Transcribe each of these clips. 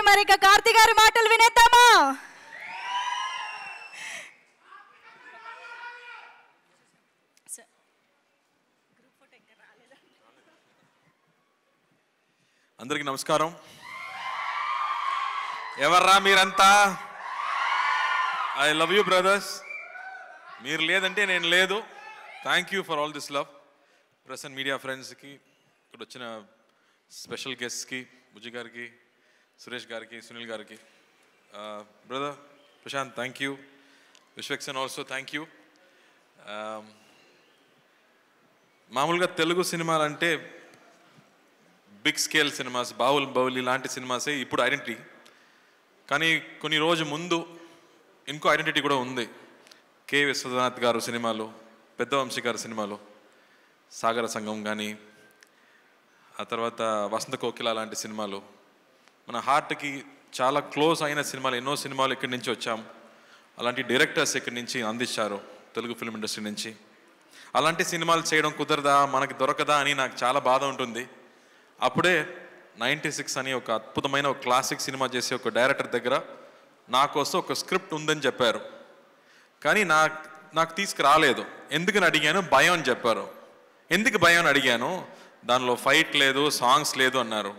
మరి ఇక కార్తీ గారి మాటలు వినేద్దామా? అందరికీ నమస్కారం. ఎవర్రా మీరంతా? I love you brothers. మీరు లేదంటే నేను లేదు. Thank you for all this love. Press and media ఫ్రెండ్స్కి, ఇక్కడ వచ్చిన స్పెషల్ గెస్ట్కి, బుజ్జి గారికి, సురేష్ గారికి, సునీల్ గారికి, brother Prashanth thank you, Vishwaksen also thank you. మామూలుగా తెలుగు సినిమాలంటే బిగ్ స్కేల్ సినిమాస్, బాహుబలి లాంటి సినిమాసే ఇప్పుడు ఐడెంటిటీ. కానీ కొన్ని రోజు ముందు ఇంకో ఐడెంటిటీ కూడా ఉంది. కె విశ్వనాథ్ గారు సినిమాలు, పెద్ద వంశీ గారు సినిమాలు, సాగర సంఘం కానీ, ఆ తర్వాత వసంత కోకిల లాంటి సినిమాలు, మన హార్ట్కి చాలా క్లోజ్ అయిన సినిమాలు. ఎన్నో సినిమాలు ఇక్కడి నుంచి వచ్చాం. అలాంటి డైరెక్టర్స్ ఇక్కడి నుంచి అందించారు తెలుగు ఫిల్మ్ ఇండస్ట్రీ నుంచి. అలాంటి సినిమాలు చేయడం కుదరదా, మనకి దొరకదా అని నాకు చాలా బాధ ఉంటుంది. అప్పుడే 96 అని ఒక అద్భుతమైన ఒక క్లాసిక్ సినిమా చేసే ఒక డైరెక్టర్ దగ్గర నా కోసం ఒక స్క్రిప్ట్ ఉందని చెప్పారు. కానీ నాకు తీసుకురాలేదు. ఎందుకని అడిగాను, భయం అని చెప్పారు. ఎందుకు భయం అని అడిగాను, దానిలో ఫైట్ లేదు, సాంగ్స్ లేదు అన్నారు.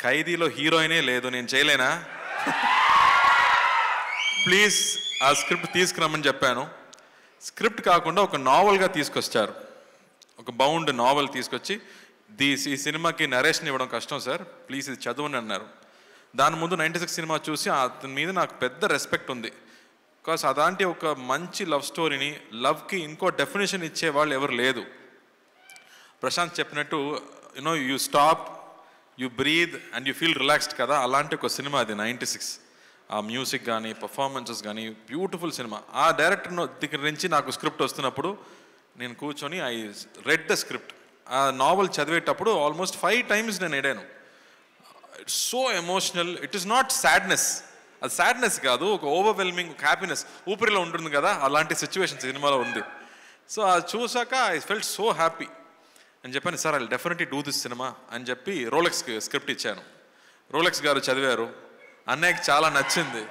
ఖైదీలో హీరోయినే లేదు, నేను చేయలేనా? ప్లీజ్ ఆ స్క్రిప్ట్ తీసుకురమ్మని చెప్పాను. స్క్రిప్ట్ కాకుండా ఒక నావల్గా తీసుకొచ్చారు. ఒక బౌండ్ నావల్ తీసుకొచ్చి, ఈ సినిమాకి నరేషన్ ఇవ్వడం కష్టం సార్, ప్లీజ్ ఇది చదవండి అన్నారు. దాని ముందు 96 సినిమా చూసి అతని మీద నాకు పెద్ద రెస్పెక్ట్ ఉంది. బికాస్ అలాంటి ఒక మంచి లవ్ స్టోరీని, లవ్కి ఇంకో డెఫినేషన్ ఇచ్చేవాళ్ళు ఎవరు లేదు. ప్రశాంత్ చెప్పినట్టు you stop, you breathe and you feel relaxed కదా, అలాంటి ఒక సినిమా అది 96. ఆ మ్యూజిక్ కానీ, పర్ఫార్మెన్సెస్ కానీ బ్యూటిఫుల్ సినిమా. ఆ డైరెక్టర్ దగ్గర నుంచి నాకు స్క్రిప్ట్ వస్తున్నప్పుడు నేను కూర్చొని ఐ రెడ్ ద స్క్రిప్ట్. ఆ నావల్ చదివేటప్పుడు ఆల్మోస్ట్ 5 times నేను ఏడాను. It's so emotional. It is not sadness, అది సాడ్నెస్ కాదు, ఒక ఓవర్వెల్మింగ్ హ్యాపీనెస్ ఊపిరిలో ఉంటుంది కదా, అలాంటి సిచ్యువేషన్ సినిమాలో ఉంది. సో అది చూసాక ఐ ఫెల్ట్ సో హ్యాపీ అని చెప్పాను. Sir I definitely do this cinema అని చెప్పి రోలెక్స్కి స్క్రిప్ట్ ఇచ్చాను. రోలెక్స్ గారు చదివారు. అన్నయ్యకి చాలా నచ్చింది.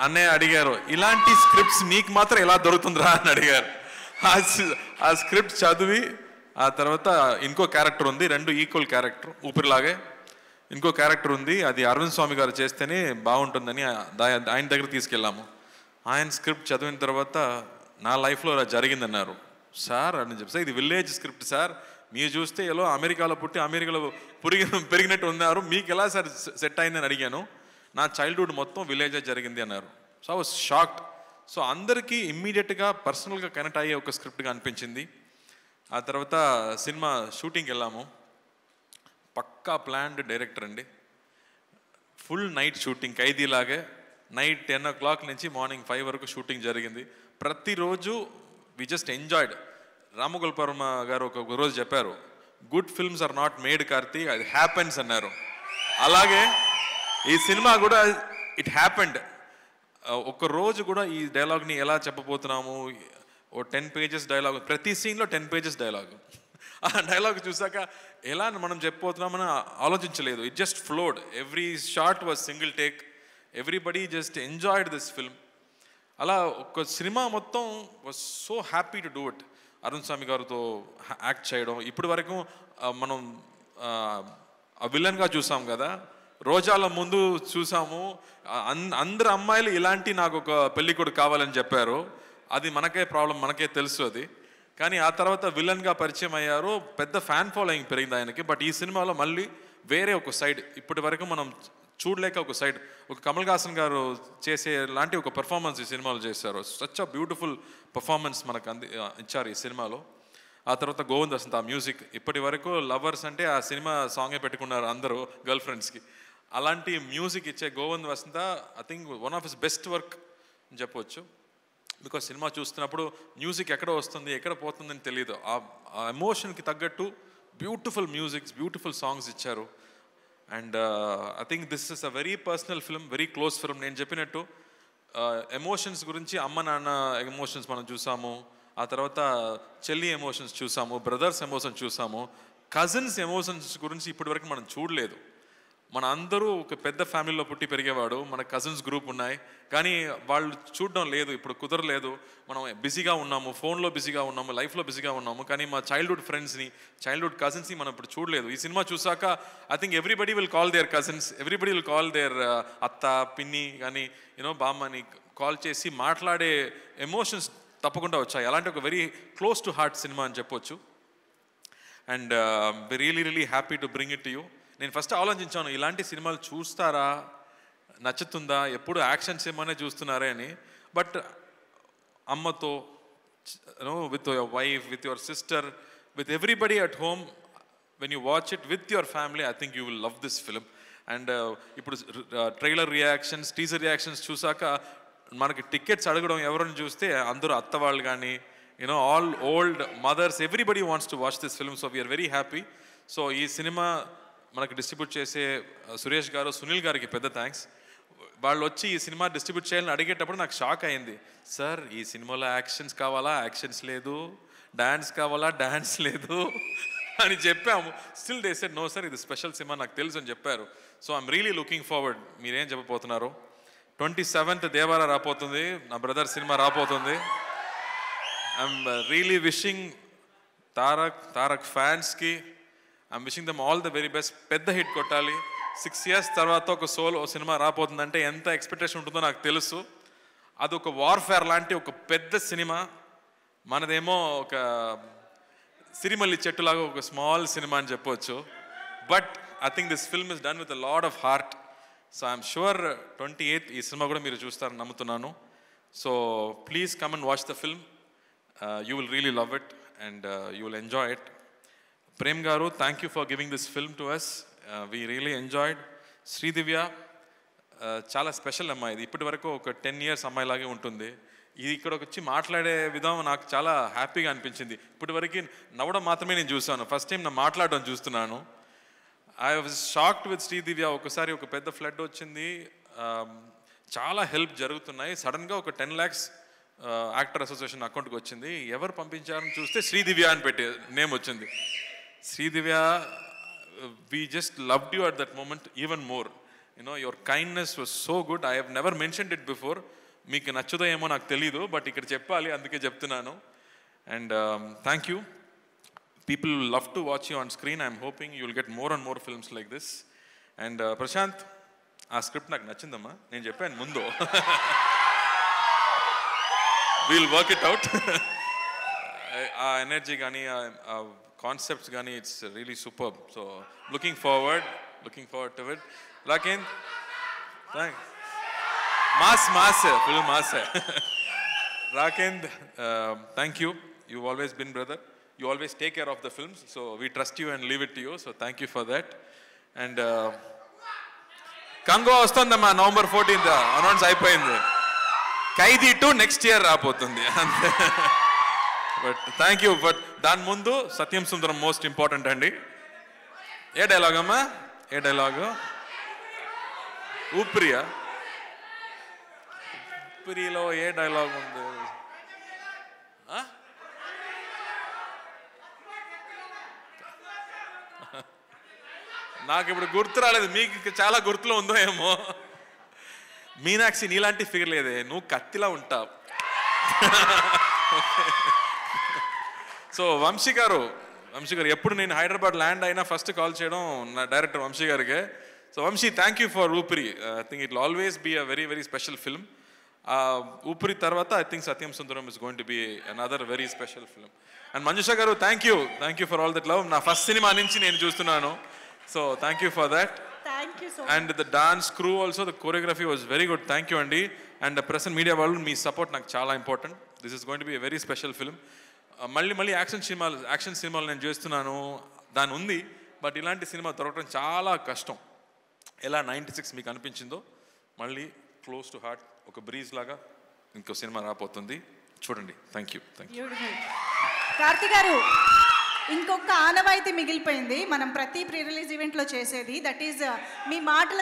అన్నయ్య అడిగారు, ఇలాంటి స్క్రిప్ట్స్ నీకు మాత్రం ఎలా దొరుకుతుందిరా అని అడిగారు. ఆ స్క్రిప్ట్ చదివి ఆ తర్వాత ఇంకో క్యారెక్టర్ ఉంది, 2 ఈక్వల్ క్యారెక్టర్, ఊపిరిలాగే ఇంకో క్యారెక్టర్ ఉంది, అది అరవింద్ స్వామి గారు చేస్తేనే బాగుంటుందని ఆయన దగ్గర తీసుకెళ్ళాము. ఆయన స్క్రిప్ట్ చదివిన తర్వాత నా లైఫ్లో అలా జరిగిందన్నారు. సార్ అని చెప్పి, సార్ ఇది విలేజ్ స్క్రిప్ట్ సార్, మీరు చూస్తే ఎలా అమెరికాలో పుట్టి అమెరికాలో పెరిగినట్టు ఉన్నారు, మీకు ఎలా సార్ సెట్ అయిందని అడిగాను. నా చైల్డ్హుడ్ మొత్తం విలేజే జరిగింది అన్నారు. So I was shocked. So అందరికీ ఇమ్మీడియట్గా పర్సనల్గా కనెక్ట్ అయ్యే ఒక స్క్రిప్ట్గా అనిపించింది. ఆ తర్వాత సినిమా షూటింగ్కి వెళ్ళాము. పక్కా ప్లాన్డ్ డైరెక్టర్ అండి. ఫుల్ నైట్ షూటింగ్, ఖైదీలాగే నైట్ 10 o'clock నుంచి మార్నింగ్ 5 వరకు షూటింగ్ జరిగింది. ప్రతిరోజు వి జస్ట్ ఎంజాయ్డ్. రామగోపాల్ గారు ఒక రోజు చెప్పారు, good films are not made Karthi, అది హ్యాపెన్స్ అన్నారు. అలాగే ఈ సినిమా కూడా ఇట్ హ్యాపెండ్. ఒక రోజు కూడా ఈ డైలాగ్ని ఎలా చెప్పబోతున్నాము, ఓ 10 pages డైలాగ్, ప్రతి సీన్లో 10 pages డైలాగ్. ఆ డైలాగ్ చూసాక ఎలా మనం చెప్పబోతున్నామని ఆలోచించలేదు. It just flowed. Every shot was single take. Everybody just enjoyed this film. అలా ఒక సినిమా మొత్తం was so happy to do it. Arun Swamy గారితో యాక్ట్ చేయడం, ఇప్పటి వరకు మనం విలన్గా చూసాం కదా, రోజాల ముందు చూసాము. అందరు అమ్మాయిలు ఇలాంటి నాకు ఒక పెళ్ళికొడుకు కావాలని చెప్పారు. అది మనకే ప్రాబ్లం, మనకే తెలుసు అది. కానీ ఆ తర్వాత విలన్గా పరిచయం అయ్యారు, పెద్ద ఫ్యాన్ ఫాలోయింగ్ పెరిగింది ఆయనకి. బట్ ఈ సినిమాలో మళ్ళీ వేరే ఒక సైడ్, ఇప్పటి వరకు మనం చూడలేక ఒక సైడ్, ఒక కమల్ హాసన్ గారు చేసే లాంటి ఒక పెర్ఫార్మెన్స్ ఈ సినిమాలో చేశారు. సచ్ అ బ్యూటిఫుల్ పర్ఫార్మెన్స్ మనకు ఇచ్చారు ఈ సినిమాలో. ఆ తర్వాత గోవింద్ వసంత్, ఆ మ్యూజిక్, ఇప్పటి వరకు లవర్స్ అంటే ఆ సినిమా సాంగే పెట్టుకున్నారు అందరూ గర్ల్ ఫ్రెండ్స్కి. అలాంటి మ్యూజిక్ ఇచ్చే Govind Vasanta I think one of his best work అని చెప్పవచ్చు. బికాస్ సినిమా చూస్తున్నప్పుడు మ్యూజిక్ ఎక్కడ వస్తుంది ఎక్కడ పోతుందని తెలియదు. ఆ ఎమోషన్కి తగ్గట్టు బ్యూటిఫుల్ మ్యూజిక్స్, బ్యూటిఫుల్ సాంగ్స్ ఇచ్చారు. And I think this is a very personal film, very close film. నేను చెప్పినట్టు ఎమోషన్స్ గురించి, అమ్మ నాన్న ఎమోషన్స్ మనం చూసాము, ఆ తర్వాత చెల్లి ఎమోషన్స్ చూసాము, బ్రదర్స్ ఎమోషన్స్ చూసాము, కజిన్స్ ఎమోషన్స్ గురించి ఇప్పటివరకు మనం చూడలేదు. మన అందరూ ఒక పెద్ద ఫ్యామిలీలో పుట్టి పెరిగేవాడు, మన కజిన్స్ గ్రూప్ ఉన్నాయి, కానీ వాళ్ళు చూడడం లేదు, ఇప్పుడు కుదరలేదు, మనం బిజీగా ఉన్నాము, ఫోన్లో బిజీగా ఉన్నాము, లైఫ్లో బిజీగా ఉన్నాము, కానీ మా చైల్డ్హుడ్ ఫ్రెండ్స్ని, చైల్డ్హుడ్ కజిన్స్ని మనం ఇప్పుడు చూడలేదు. ఈ సినిమా చూసాక I think everybody will call there cousins, everybody will call there అత్త, పిన్ని కానీ బామ్మని కాల్ చేసి మాట్లాడే ఎమోషన్స్ తప్పకుండా వచ్చాయి. అలాంటి ఒక very close to heart cinema అని చెప్పొచ్చు. And really happy to bring it to you. నేను ఫస్ట్ ఆలోచించాను, ఇలాంటి సినిమాలు చూస్తారా, నచ్చుతుందా, ఎప్పుడు యాక్షన్స్ ఏమైనా చూస్తున్నారే అని. బట్ అమ్మతో, with your wife, with your sister, with everybody at home, when you watch it with your family, I think you will love this film. And ఇప్పుడు ట్రైలర్ రియాక్షన్స్, టీజర్ రియాక్షన్స్ చూసాక మనకి tickets అడగడం ఎవరైనా చూస్తే అందరూ అత్త వాళ్ళు కానీ all old mothers, everybody wants to watch this film. So we are very happy. So ఈ సినిమా మనకు డిస్ట్రిబ్యూట్ చేసే సురేష్ గారు, సునీల్ గారికి పెద్ద థ్యాంక్స్. వాళ్ళు వచ్చి ఈ సినిమా డిస్ట్రిబ్యూట్ చేయాలని అడిగేటప్పుడు నాకు షాక్ అయింది. సార్ ఈ సినిమాలో యాక్షన్స్ కావాలా, యాక్షన్స్ లేదు, డాన్స్ కావాలా, డాన్స్ లేదు అని చెప్పాము. Still they said no sir, ఇది స్పెషల్ సినిమా, నాకు తెలుసు అని చెప్పారు. So I'm really looking forward. మీరేం చెప్పబోతున్నారు? 27th దేవారా రాపోతుంది, నా బ్రదర్ సినిమా రాపోతుంది. ఐఎమ్ రియలీ విషింగ్ తారక్ ఫ్యాన్స్కి, I'm wishing them all the very best. పెద్ద హిట్ కొట్టాలి. 6 years తర్వాత ఒక సోలో సినిమా రాపోతుందంటే ఎంత ఎక్స్పెక్టేషన్ ఉంటుందో నాకు తెలుసు. అదొక వార్ఫేర్ లాంటి ఒక పెద్ద సినిమా. మనదేమో ఒక సిరిమల్లి చెట్టులాగా ఒక స్మాల్ సినిమా అని చెప్పవచ్చు. But I think this film is done with a lot of heart. So I'm sure 28th ఈ సినిమా కూడా మీరు చూస్తారని నమ్ముతున్నాను. So please come and watch the film. You will really love it and you will enjoy it. Prem garu, thank you for giving this film to us. We really enjoyed. Sridivya చాలా special అమ్మాయి. ఇది ఇప్పటి వరకు ఒక 10 years అమ్మాయిలాగే ఉంటుంది. ఇది ఇక్కడికి వచ్చి మాట్లాడే విధానం నాకు చాలా హ్యాపీగా అనిపించింది. ఇప్పటి వరకు నవ్వడం మాత్రమే నేను చూసాను, ఫస్ట్ టైం నా మాట్లాడడం చూస్తున్నాను. I was shocked with Sridivya. ఒకసారి ఒక పెద్ద ఫ్లడ్ వచ్చింది, చాలా హెల్ప్ జరుగుతున్నాయి, సడన్గా ఒక 10 lakhs యాక్టర్ అసోసియేషన్ అకౌంట్కి వచ్చింది. ఎవరు పంపించారని చూస్తే శ్రీదివ్య అని పెట్టే నేమ్ వచ్చింది. Sridivya, we just loved you at that moment even more. Your kindness was so good. I have never mentioned it before. మీకు నచ్చుదో ఏమో నాకు తెలీదు, బట్ ఇక్కడ చెప్పాలి, అందుకే చెప్తున్నాను. And thank you. People will love to watch you on screen. I'm hoping you will get more and more films like this. And Prashanth, ఆ script నాకు నచ్చిందమ్మా, నేను చెప్పాను ముందు. We'll work it out. ఆ ఎనర్జీ కానీ ఆ కాన్సెప్ట్స్ కానీ it's really super. So looking forward to it. Rakend, thanks. Mass full mass. Rakend, thank you. You always been brother. You always take care of the films, so we trust you and leave it to you, so thank you for that. And Kango ostundamma November 14th announce అయిపోయింది. ఖైదీ 2 next year రాబోతుంది. But thank you. But దాని ముందు సత్యం సుందరం most important అండి. ఏ dialogue అమ్మా? ఏ dialogue? ఊపిరియా? ఊపిరిలో ఏ dialogue ఉంది? నాకు ఇప్పుడు గుర్తు రాలేదు, మీకు చాలా గుర్తులో ఉందో ఏమో. మీనాక్షి, నీలాంటి ఫిగర్ లేదే, నువ్వు కత్తిలా ఉంటావు. సో వంశీ గారు ఎప్పుడు నేను హైదరాబాద్ ల్యాండ్ అయినా ఫస్ట్ కాల్ చేయడం నా డైరెక్టర్ వంశీ గారికి. So Vamshi, thank you for Oopiri. I think it will always be a very very special film. Oopiri తర్వాత I think Satyam Sundaram is going to be another very special film. And Manjusha garu, thank you for all that love. నా first cinema నుంచి నేను చూస్తున్నాను. So thank you for that. Thank you so much. And the dance crew also, the choreography was very good. Thank you Andy. And the press and media వాళ్ళు మీ support నాకు చాలా important. This is going to be a very special film. మళ్ళీ action సినిమాలు నేను చేస్తున్నాను, దాని ఉంది, but ఇలాంటి సినిమా దొరకడం చాలా కష్టం. ఎలా 96 మీకు అనిపించిందో, మళ్ళీ క్లోజ్ టు హార్ట్ ఒక బ్రీజ్ లాగా ఇంకో సినిమా రాబోతుంది, చూడండి. Thank you. కార్తీ గారు, ఇంకొక ఆనవాయితీ మిగిలిపోయింది మనం ప్రతి ప్రీ రిలీజ్ ఈవెంట్లో చేసేది. దట్ ఈజ్ మీ మాటల